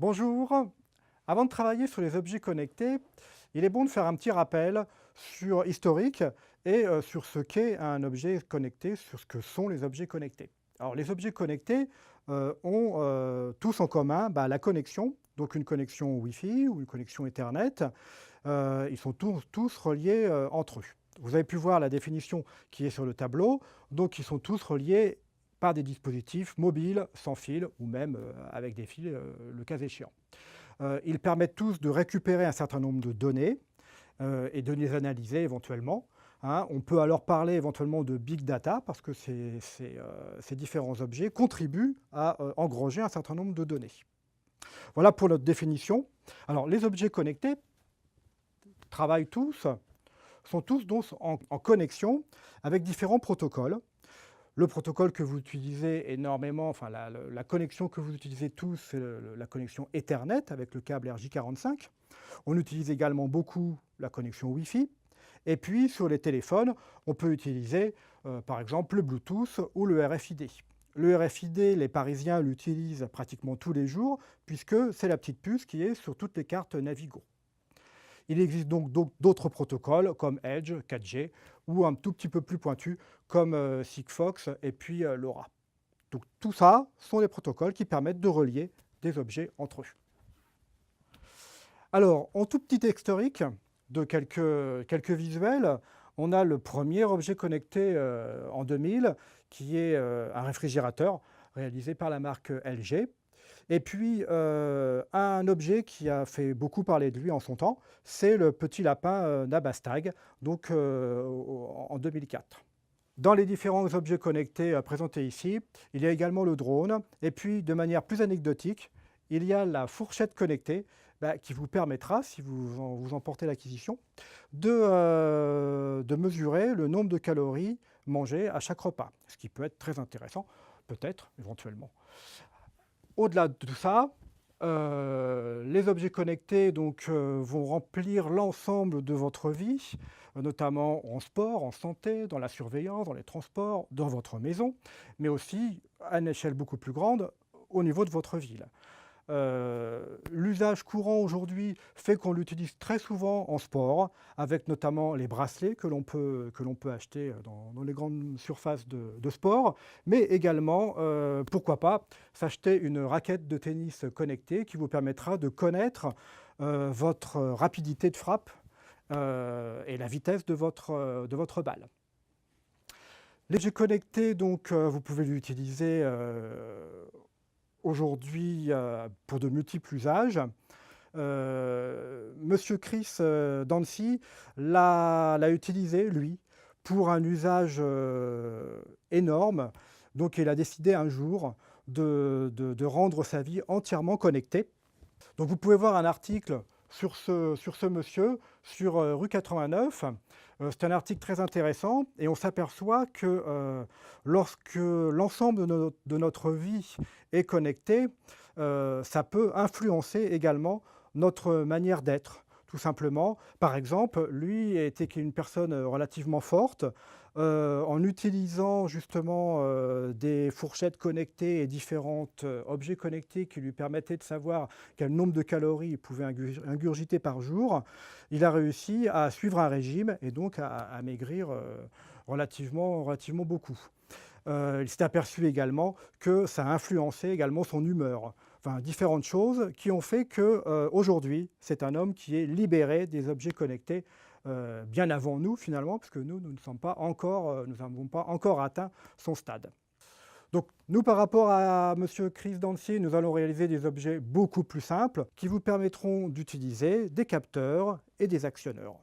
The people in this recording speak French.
Bonjour. Avant de travailler sur les objets connectés, il est bon de faire un petit rappel historique et sur ce qu'est un objet connecté, sur ce que sont les objets connectés. Alors, les objets connectés ont tous en commun la connexion, donc une connexion Wi-Fi ou une connexion Ethernet. Ils sont tous reliés entre eux. Vous avez pu voir la définition qui est sur le tableau, donc ils sont tous reliés par des dispositifs mobiles, sans fil ou même avec des fils, le cas échéant. Ils permettent tous de récupérer un certain nombre de données et de les analyser éventuellement. Hein. On peut alors parler éventuellement de big data parce que ces différents objets contribuent à engranger un certain nombre de données. Voilà pour notre définition. Alors, les objets connectés sont tous donc en connexion avec différents protocoles. Le protocole que vous utilisez énormément, enfin la connexion que vous utilisez tous, c'est la connexion Ethernet avec le câble RJ45. On utilise également beaucoup la connexion Wi-Fi. Et puis sur les téléphones, on peut utiliser par exemple le Bluetooth ou le RFID. Le RFID, les Parisiens l'utilisent pratiquement tous les jours puisque c'est la petite puce qui est sur toutes les cartes Navigo. Il existe donc d'autres protocoles comme Edge, 4G ou un tout petit peu plus pointus comme Sigfox et puis LoRa. Donc tout ça sont des protocoles qui permettent de relier des objets entre eux. Alors, en tout petit historique de quelques visuels, on a le premier objet connecté en 2000 qui est un réfrigérateur réalisé par la marque LG. Et puis, un objet qui a fait beaucoup parler de lui en son temps, c'est le petit lapin Nabastag, donc en 2004. Dans les différents objets connectés présentés ici, il y a également le drone. Et puis, de manière plus anecdotique, il y a la fourchette connectée qui vous permettra, si vous en portez l'acquisition, de mesurer le nombre de calories mangées à chaque repas, ce qui peut être très intéressant, peut-être, éventuellement. Au-delà de tout ça, les objets connectés vont remplir l'ensemble de votre vie, notamment en sport, en santé, dans la surveillance, dans les transports, dans votre maison, mais aussi à une échelle beaucoup plus grande au niveau de votre ville. L'usage courant aujourd'hui fait qu'on l'utilise très souvent en sport, avec notamment les bracelets que l'on peut acheter dans les grandes surfaces de sport, mais également, pourquoi pas, s'acheter une raquette de tennis connectée qui vous permettra de connaître votre rapidité de frappe et la vitesse de votre balle. Les objets connectés, vous pouvez l'utiliser aujourd'hui pour de multiples usages. Monsieur Chris Dancy l'a utilisé, lui, pour un usage énorme. Donc il a décidé un jour de rendre sa vie entièrement connectée. Donc vous pouvez voir un article sur ce monsieur, sur rue 89. C'est un article très intéressant et on s'aperçoit que lorsque l'ensemble de notre vie est connecté, ça peut influencer également notre manière d'être, tout simplement. Par exemple, lui était une personne relativement forte. En utilisant justement des fourchettes connectées et différents objets connectés qui lui permettaient de savoir quel nombre de calories il pouvait ingurgiter par jour, il a réussi à suivre un régime et donc à maigrir relativement beaucoup. Il s'est aperçu également que ça a influencé également son humeur. Enfin, différentes choses qui ont fait qu'aujourd'hui, c'est un homme qui est libéré des objets connectés bien avant nous finalement, parce que nous n'avons pas encore atteint son stade. Donc nous, par rapport à M. Chris Dancy, nous allons réaliser des objets beaucoup plus simples qui vous permettront d'utiliser des capteurs et des actionneurs.